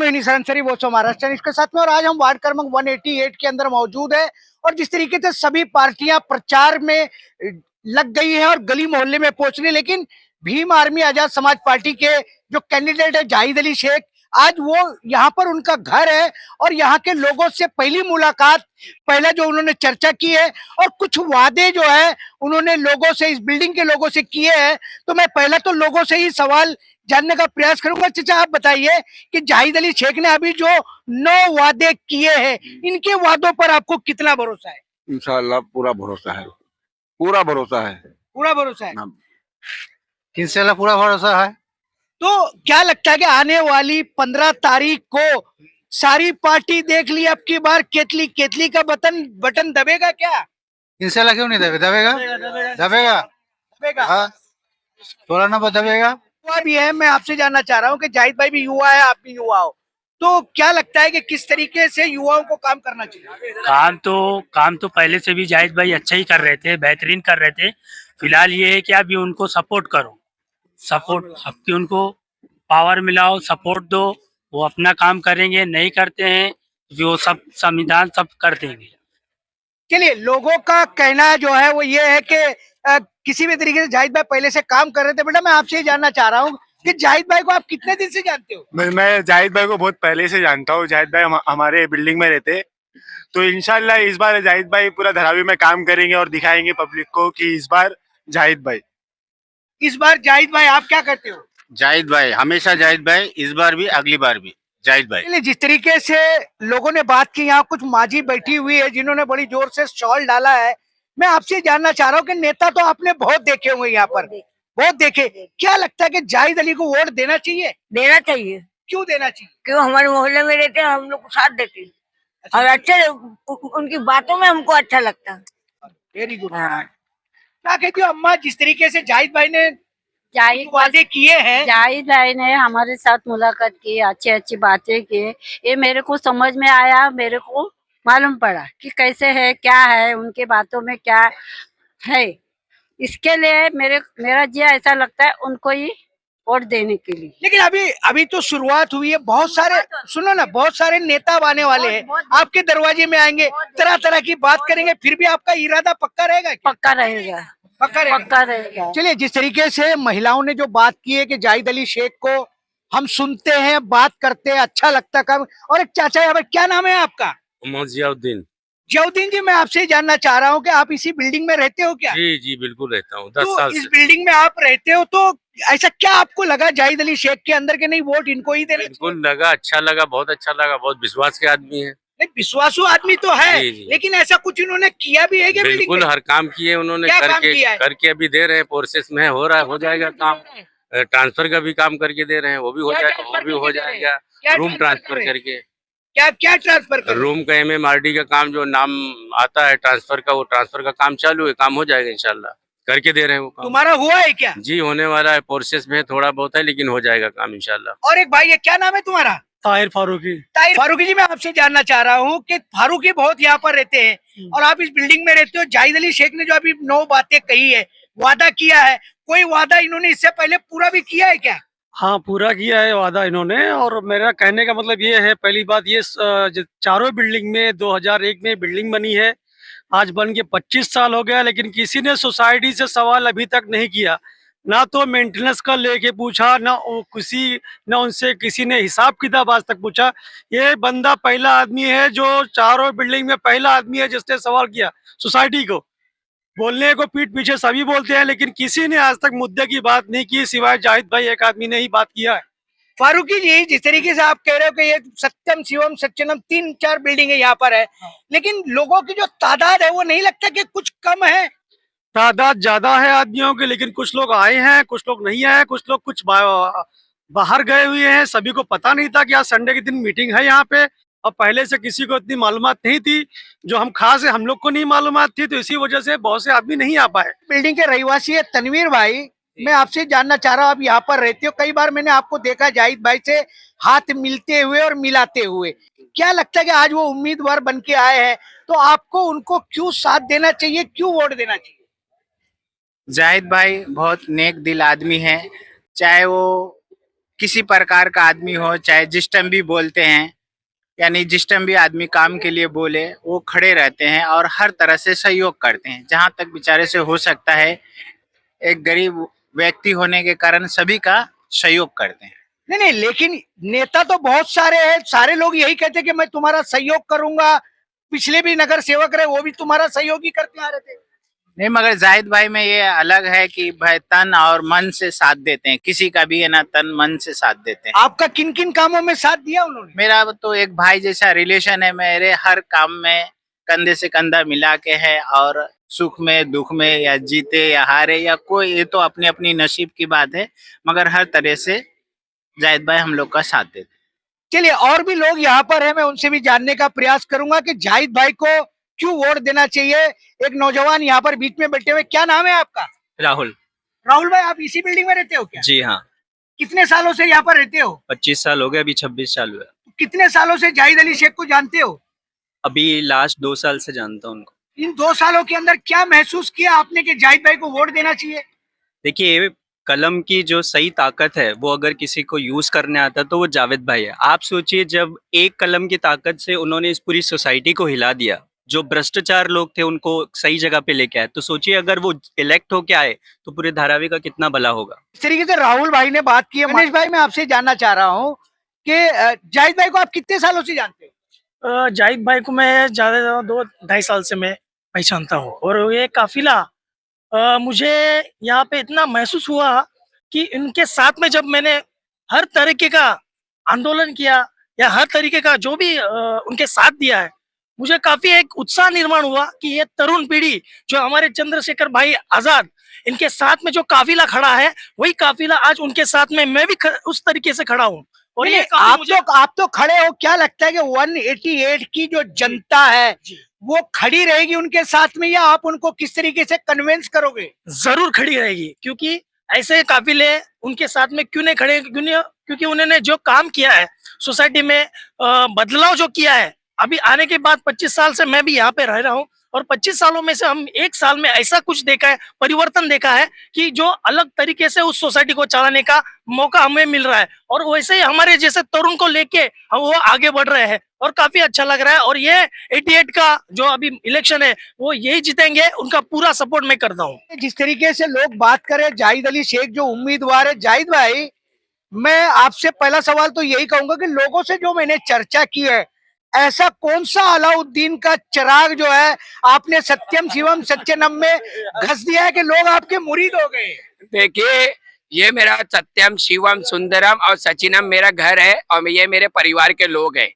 मैं निशान अंसारी, वो महाराष्ट्र इसके साथ में। और आज हम वार्ड क्रमांक 188 के अंदर मौजूद है और जिस तरीके से सभी पार्टियां प्रचार में लग गई है और गली मोहल्ले में पहुंच रही, लेकिन भीम आर्मी आजाद समाज पार्टी के जो कैंडिडेट है जाहिद अली शेख, आज वो यहाँ पर उनका घर है और यहाँ के लोगों से पहली मुलाकात, पहले जो उन्होंने चर्चा की है और कुछ वादे जो है उन्होंने लोगों से, इस बिल्डिंग के लोगों से किए हैं। तो मैं पहले तो लोगों से ही सवाल जानने का प्रयास करूंगा। चाचा आप बताइए कि जाहिद अली शेख ने अभी जो 9 वादे किए हैं, इनके वादों पर आपको कितना भरोसा है? इंशाल्लाह पूरा भरोसा है, पूरा भरोसा है, पूरा भरोसा है। इंशाल्लाह पूरा भरोसा है। तो क्या लगता है कि आने वाली 15 तारीख को सारी पार्टी देख ली, अब की बार केतली केतली का बटन दबेगा क्या? इंशाल्लाह क्यों नहीं दबेगा? दबेगा दबेगा। हाँ, 16 नंबर दबेगा। युवा भी है, मैं आपसे जानना चाह रहा हूँ कि जाहिद भाई भी युवा है, आप भी युवा हो, तो क्या लगता है कि किस तरीके से युवाओं को काम करना चाहिए? काम तो पहले से भी जाहिद भाई अच्छा ही कर रहे थे, बेहतरीन कर रहे थे। फिलहाल ये है कि अभी उनको सपोर्ट करो, सबकी उनको पावर मिलाओ, सपोर्ट दो। वो अपना काम करेंगे, नहीं करते हैं जो सब संविधान सब कर देंगे। चलिए, लोगों का कहना जो है वो ये है कि किसी भी तरीके से जाहिद भाई पहले से काम कर रहे थे। बेटा मैं आपसे ये जानना चाह रहा हूँ कि जाहिद भाई को आप कितने दिन से जानते हो? मैं जाहिद भाई को बहुत पहले से जानता हूँ। जाहिद भाई हमारे बिल्डिंग में रहते, तो इंशाल्लाह इस बार जाहिद भाई पूरा धारावी में काम करेंगे और दिखाएंगे पब्लिक को कि इस बार जाहिद भाई आप क्या करते हो? जाहिद भाई हमेशा जाहिद भाई, इस बार भी अगली बार भी जाहिद भाई। जिस तरीके से लोगों ने बात की, यहाँ कुछ माजी बैठी हुई है जिन्होंने बड़ी जोर से शॉल डाला है। मैं आपसे जानना चाह रहा हूँ कि नेता तो आपने बहुत देखे होंगे यहाँ पर, बहुत देखे, क्या लगता है कि जाहिद अली को वोट देना चाहिए? देना चाहिए। क्यों देना चाहिए? क्यों, हमारे मोहल्ले में रहते हैं, हम लोग को साथ देते हैं और अच्छे उनकी बातों में हमको अच्छा लगता है। Very good. क्या कहती हो अम्मा, जिस तरीके से जाहिद भाई ने वादे किए हैं? जाहिद भाई ने हमारे साथ मुलाकात की, अच्छी अच्छी बातें की, ये मेरे को समझ में आया, मेरे को मालूम पड़ा कि कैसे है, क्या है उनके बातों में, क्या है। इसके लिए मेरा जी ऐसा लगता है उनको ही वोट देने के लिए। लेकिन अभी तो शुरुआत हुई है, बहुत सारे, सुनो ना, बहुत सारे नेता आने वाले हैं, आपके दरवाजे में आएंगे, तरह तरह की बात करेंगे, फिर भी आपका इरादा पक्का रहेगा? पक्का रहेगा, पक्का रहेगा। चलिए, जिस तरीके से महिलाओं ने जो बात की है कि जाहिद अली शेख को हम सुनते हैं, बात करते हैं, अच्छा लगता काम। और एक चाचा यहाँ पर, क्या नाम है आपका? जियाउद्दीन। जियाउद्दीन जी, मैं आपसे जानना चाह रहा हूँ कि आप इसी बिल्डिंग में रहते हो क्या? जी जी बिल्कुल रहता हूँ, 10 तो साल इस से। बिल्डिंग में आप रहते हो, तो ऐसा क्या आपको लगा जाहिद अली शेख के अंदर के नहीं वोट इनको ही देना? बिल्कुल लगा, अच्छा लगा, बहुत अच्छा लगा, बहुत विश्वास के आदमी है। नहीं, विश्वासु आदमी तो है, जी, जी। लेकिन ऐसा कुछ इन्होंने किया भी है कि बिल्कुल हर काम किए उन्होंने, क्या काम किया है? करके अभी दे रहे हैं, प्रोसेस में हो रहा है, हो जाएगा काम। ट्रांसफर का भी काम करके दे रहे हैं, वो भी हो जाएगा। रूम ट्रांसफर करके, क्या ट्रांसफर कर? रूम का MMRD का काम जो नाम आता है ट्रांसफर का, वो ट्रांसफर का काम चालू है, काम हो जाएगा इंशाल्लाह, करके दे रहे हैं वो काम। तुम्हारा हुआ है क्या? जी होने वाला है, प्रोसेस में थोड़ा बहुत है, लेकिन हो जाएगा काम इंशाल्लाह। और एक भाई है, क्या नाम है तुम्हारा? ताहिर फारूकी। ताहिर फारूकी जी, मैं आपसे जानना चाह रहा हूँ कि फारूकी बहुत यहाँ पर रहते हैं और आप इस बिल्डिंग में रहते हो। जाहिद अली शेख ने जो अभी 9 बातें कही है, वादा किया है, कोई वादा इन्होंने इससे पहले पूरा भी किया है क्या? हाँ, पूरा किया है वादा इन्होंने। और मेरा कहने का मतलब ये है, पहली बात ये, चारों बिल्डिंग में 2001 में बिल्डिंग बनी है, आज बन के 25 साल हो गया, लेकिन किसी ने सोसाइटी से सवाल अभी तक नहीं किया, ना तो मेंटेनेंस का लेके पूछा, ना उनसे किसी ने हिसाब किताब आज तक पूछा। ये बंदा पहला आदमी है जो चारों बिल्डिंग में पहला आदमी है जिसने सवाल किया सोसाइटी को। बोलने को पीठ पीछे सभी बोलते हैं, लेकिन किसी ने आज तक मुद्दे की बात नहीं की, सिवाय जाहिद भाई एक आदमी ने ही बात किया है। फारूकी जी, जिस तरीके से आप कह रहे हो कि ये सत्यम शिवम सच्चनम 3-4 बिल्डिंग यहाँ पर है, लेकिन लोगों की जो तादाद है वो नहीं लगता कि कुछ कम है? तादाद ज्यादा है आदमियों की, लेकिन कुछ लोग आए हैं, कुछ लोग नहीं आए, कुछ बाहर गए हुए हैं। सभी को पता नहीं था कि आज संडे के दिन मीटिंग है यहाँ पे, और पहले से किसी को इतनी मालूमात नहीं थी, जो हम खास है, हम लोग को नहीं मालूमात थी, तो इसी वजह से बहुत से आदमी नहीं आ पाए। बिल्डिंग के रहवासी है तनवीर भाई, मैं आपसे जानना चाह रहा हूँ, आप यहाँ पर रहते हो, कई बार मैंने आपको देखा जाहिद भाई से हाथ मिलते हुए और मिलाते हुए। क्या लगता है कि आज वो उम्मीदवार बन के आए हैं, तो आपको उनको क्यों साथ देना चाहिए, क्यों वोट देना चाहिए? जाहिद भाई बहुत नेक दिल आदमी है, चाहे वो किसी प्रकार का आदमी हो, चाहे जिस टाइम भी बोलते हैं, यानी जिस टाइम भी आदमी काम के लिए बोले वो खड़े रहते हैं और हर तरह से सहयोग करते हैं। जहाँ तक बेचारे से हो सकता है, एक गरीब व्यक्ति होने के कारण सभी का सहयोग करते हैं। नहीं नहीं, लेकिन नेता तो बहुत सारे हैं, सारे लोग यही कहते हैं कि मैं तुम्हारा सहयोग करूंगा। पिछले भी नगर सेवक रहे, वो भी तुम्हारा सहयोग ही करते आ रहे थे। नहीं, मगर जाहिद भाई में ये अलग है कि भाई तन और मन से साथ देते हैं, किसी का भी है ना, तन मन से साथ देते हैं। आपका किन किन कामों में साथ दिया उन्होंने? मेरा तो एक भाई जैसा रिलेशन है, मेरे हर काम में कंधे से कंधा मिला के है, और सुख में दुख में या जीते या हारे या कोई, ये तो अपनी अपनी नसीब की बात है, मगर हर तरह से जाहिद भाई हम लोग का साथ देते हैं। चलिए, और भी लोग यहाँ पर हैं, मैं उनसे भी जानने का प्रयास करूंगा कि जाहिद भाई को क्यों वोट देना चाहिए। एक नौजवान यहाँ पर बीच में बैठे हुए, क्या नाम है आपका? राहुल। राहुल भाई, आप इसी बिल्डिंग में रहते हो क्या? जी हाँ। कितने सालों से यहाँ पर रहते हो? 25 साल हो गए, अभी 26 साल हुआ। कितने सालों से जाहिद अली शेख को जानते हो? अभी लास्ट 2 साल से जानता हूँ उनको। इन 2 सालों के अंदर क्या महसूस किया आपने कि जाहिद भाई को वोट देना चाहिए? देखिए, कलम की जो सही ताकत है वो अगर किसी को यूज करने आता तो वो जावेद भाई है। आप सोचिए, जब एक कलम की ताकत से उन्होंने इस पूरी सोसाइटी को हिला दिया, जो भ्रष्टाचार लोग थे उनको सही जगह पे लेके आए, तो सोचिए अगर वो इलेक्ट होके आए तो पूरे धारावी का कितना भला होगा। इस तरीके से राहुल भाई ने बात की है। मनीष भाई, मैं आपसे जानना चाह रहा हूँ कि जाहिद भाई को आप कितने सालों से जानते हो? जाहिद भाई को मैं ज़्यादा 2-2.5 साल से मैं पहचानता हूँ, और ये काफिला मुझे यहाँ पे इतना महसूस हुआ कि इनके साथ में जब मैंने हर तरीके का आंदोलन किया या हर तरीके का जो भी उनके साथ दिया है, मुझे काफी एक उत्साह निर्माण हुआ कि ये तरुण पीढ़ी जो हमारे चंद्रशेखर भाई आजाद, इनके साथ में जो काफिला खड़ा है, वही काफिला आज उनके साथ में मैं भी उस तरीके से खड़ा हूँ। और ये आप तो खड़े हो, क्या लगता है कि 188 की जो जनता है वो खड़ी रहेगी उनके साथ में, या आप उनको किस तरीके से कन्विंस करोगे? जरूर खड़ी रहेगी, क्योंकि ऐसे काफिले उनके साथ में क्यों नहीं खड़े, क्योंकि उन्होंने जो काम किया है सोसाइटी में, बदलाव जो किया है। अभी आने के बाद 25 साल से मैं भी यहाँ पे रह रहा हूँ, और 25 सालों में से हम 1 साल में ऐसा कुछ देखा है, परिवर्तन देखा है कि जो अलग तरीके से उस सोसाइटी को चलाने का मौका हमें मिल रहा है, और वैसे ही हमारे जैसे तरुण को लेके हम वो आगे बढ़ रहे हैं, और काफी अच्छा लग रहा है। और ये 88 का जो अभी इलेक्शन है वो यही जीतेंगे, उनका पूरा सपोर्ट मैं करता हूँ। जिस तरीके से लोग बात करें, जाहिद अली शेख जो उम्मीदवार है, जाहिद भाई मैं आपसे पहला सवाल तो यही कहूंगा कि लोगों से जो मैंने चर्चा की है, ऐसा कौन सा अलाउद्दीन का चिराग जो है आपने सत्यम शिवम सत्यनम में घस दिया है कि लोग आपके मुरीद हो गए? देखिए, ये मेरा सत्यम शिवम सुंदरम और सचिनम मेरा घर है, और ये मेरे परिवार के लोग हैं।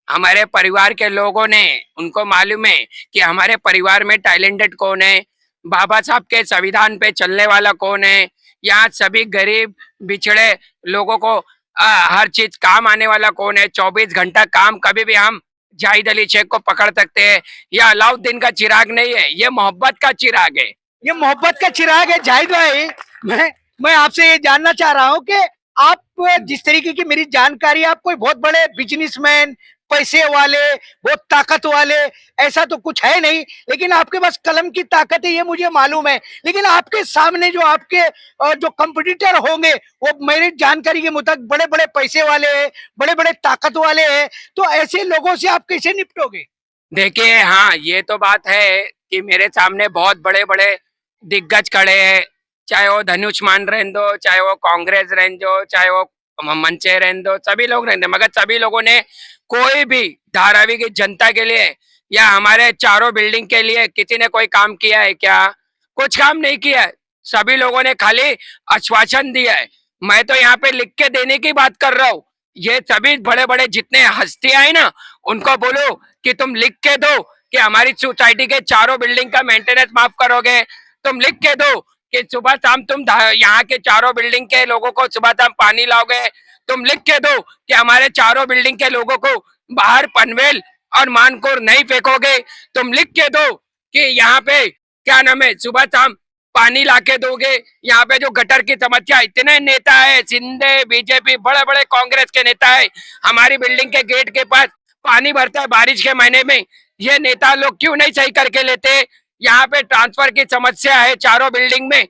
हमारे परिवार के लोगों ने, उनको मालूम है कि हमारे परिवार में टैलेंटेड कौन है, बाबा साहब के संविधान पे चलने वाला कौन है, यहाँ सभी गरीब बिछड़े लोगों को हर चीज काम आने वाला कौन है। 24 घंटा काम कभी भी हम जाहिद अली शेख को पकड़ सकते हैं। यह अलाउद्दीन का चिराग नहीं है, ये मोहब्बत का चिराग है। ये मोहब्बत का चिराग है। जाहिद भाई, मैं आपसे ये जानना चाह रहा हूँ कि आप, जिस तरीके की मेरी जानकारी, आप कोई बहुत बड़े बिजनेसमैन, पैसे वाले, बहुत ताकत वाले, ऐसा तो कुछ है नहीं, लेकिन आपके पास कलम की ताकत है, ये मुझे मालूम है। लेकिन आपके सामने जो आपके जो कंपटीटर होंगे, वो मेरी जानकारी के मुताबिक बड़े बड़े पैसे वाले हैं, बड़े बड़े ताकत वाले हैं, तो ऐसे लोगों से आप कैसे निपटोगे? देखिए, हाँ, ये तो बात है कि मेरे सामने बहुत बड़े बड़े दिग्गज खड़े हैं, चाहे वो धनुष मान रहने दो, चाहे वो कांग्रेस रहने दो, चाहे वो मंचे रहने दो, सभी लोग रहने दो, मगर सभी लोगों ने कोई भी धारावी की जनता के लिए या हमारे चारों बिल्डिंग के लिए किसी ने कोई काम किया है क्या? कुछ काम नहीं किया है। सभी लोगों ने खाली आश्वासन दिया है। मैं तो यहाँ पे लिख के देने की बात कर रहा हूँ। ये सभी बड़े बड़े जितने हस्तियां हैं ना, उनको बोलो कि तुम लिख के दो कि हमारी सोसाइटी के चारों बिल्डिंग का मेंटेनेंस माफ करोगे। तुम लिख के दो कि सुबह शाम तुम यहाँ के चारों बिल्डिंग के लोगों को सुबह शाम पानी लाओगे। तुम लिख के दो कि हमारे चारों बिल्डिंग के लोगों को बाहर पनवेल और मानकोर नहीं फेंकोगे। तुम लिख के दो कि यहाँ पे क्या नाम है, सुबह शाम पानी लाके दोगे। यहाँ पे जो गटर की समस्या, इतने नेता है, सिंधे, बीजेपी, बड़े बड़े कांग्रेस के नेता है, हमारी बिल्डिंग के गेट के पास पानी भरता है बारिश के महीने में। ये नेता लोग क्यों नहीं सही करके लेते? यहाँ पे ट्रांसफर की समस्या है चारों बिल्डिंग में,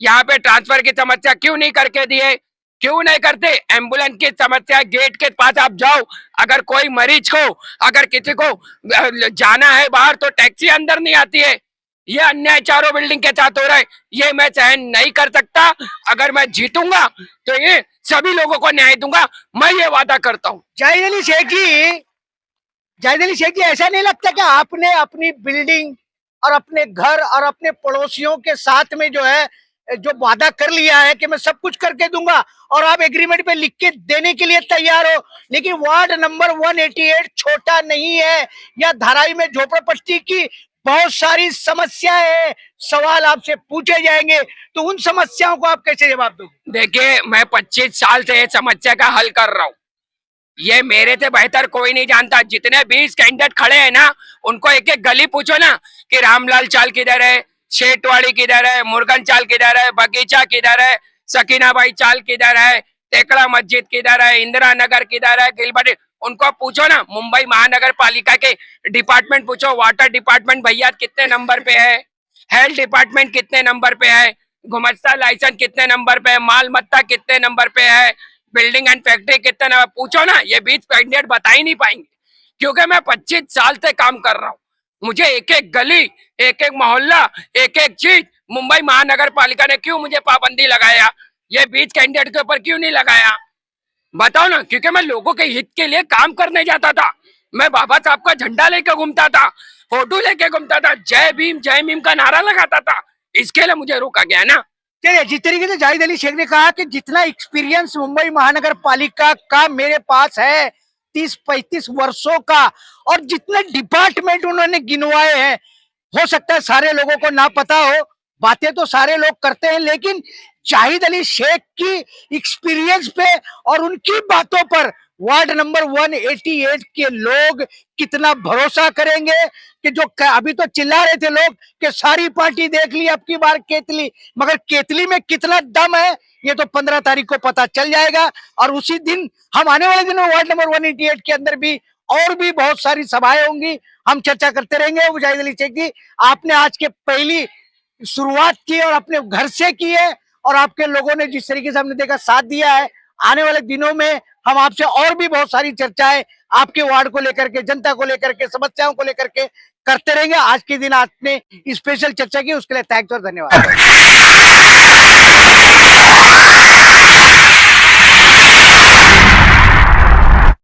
यहाँ पे ट्रांसफर की समस्या क्यों नहीं करके दिए? क्यों नहीं करते? एम्बुलेंस की समस्या, गेट के पास आप जाओ, अगर कोई मरीज को, अगर किसी को जाना है बाहर तो टैक्सी अंदर नहीं आती है। ये अन्याय चारों बिल्डिंग के साथ हो रहा है, ये मैं सहन नहीं कर सकता। अगर मैं जीतूंगा तो ये सभी लोगों को न्याय दूंगा, मैं ये वादा करता हूँ। जाहिद अली शेख जी, ऐसा नहीं लगता कि आपने अपनी बिल्डिंग और अपने घर और अपने पड़ोसियों के साथ में जो है जो वादा कर लिया है कि मैं सब कुछ करके दूंगा और आप एग्रीमेंट पे लिख के देने के लिए तैयार हो, लेकिन वार्ड नंबर 188 छोटा नहीं है। या धारावी में झोपड़पट्टी की बहुत सारी समस्याएं हैं, सवाल आपसे पूछे जाएंगे, तो उन समस्याओं को आप कैसे जवाब दोगे? देखिए, मैं 25 साल से ये समस्या का हल कर रहा हूँ, ये मेरे से बेहतर कोई नहीं जानता। जितने 20 कैंडिडेट खड़े हैं ना, उनको एक एक गली पूछो ना कि रामलाल चाल किधर है, शेटवाड़ी किधर है, मुर्गन चाल किधर है, बगीचा किधर है, सकीनाबाई चाल किधर है, टेकड़ा मस्जिद किधर है, इंदिरा नगर किधर है, गिलबर्ट, उनको पूछो ना। मुंबई महानगर पालिका के डिपार्टमेंट पूछो, वाटर डिपार्टमेंट भैया कितने नंबर पे है, हेल्थ डिपार्टमेंट कितने नंबर पे है, गुमस्ता लाइसेंस कितने नंबर पे है, माल मत्ता कितने नंबर पे है, बिल्डिंग एंड फैक्ट्री कितने नंबर, पूछो ना। ये 20 कैंडिडेट बता ही नहीं पाएंगे, क्योंकि मैं 25 साल से काम कर रहा हूँ। मुझे एक एक गली, एक एक मोहल्ला, एक एक चीज, मुंबई महानगर पालिका ने क्यों मुझे पाबंदी लगाया, ये 20 कैंडिडेट के ऊपर क्यों नहीं लगाया, बताओ ना। क्योंकि मैं लोगों के हित के लिए काम करने जाता था, मैं बाबा साहब का झंडा लेकर घूमता था, फोटो लेके घूमता था, जय भीम का नारा लगाता था, इसके लिए मुझे रोका गया ना। चलिए, जिस तरीके से जाहिद अली शेख ने कहा कि जितना एक्सपीरियंस मुंबई महानगर पालिका का मेरे पास है 30-35 वर्षों का, और जितने डिपार्टमेंट उन्होंने गिनवाए हैं, हो सकता है सारे लोगों को ना पता हो, बातें तो सारे लोग करते हैं, लेकिन जाहिद अली शेख की एक्सपीरियंस पे और उनकी बातों पर वार्ड नंबर 188 के लोग कितना भरोसा करेंगे कि जो अभी तो चिल्ला रहे थे लोग कि सारी पार्टी देख ली, अब की बार केतली, मगर केतली में कितना दम है ये तो 15 तारीख को पता चल जाएगा। और उसी दिन हम आने वाले दिनों वार्ड नंबर 188 के अंदर भी और भी बहुत सारी सभाएं होंगी, हम चर्चा करते रहेंगे। जाहिद अली शेख जी, आपने आज के पहली शुरुआत की और अपने घर से की है, और आपके लोगों ने जिस तरीके से हमने देखा साथ दिया है, आने वाले दिनों में हम आपसे और भी बहुत सारी चर्चाएं आपके वार्ड को लेकर के, जनता को लेकर के, समस्याओं को लेकर के करते रहेंगे। आज के दिन आपने स्पेशल चर्चा की, उसके लिए थैंक्स और धन्यवाद।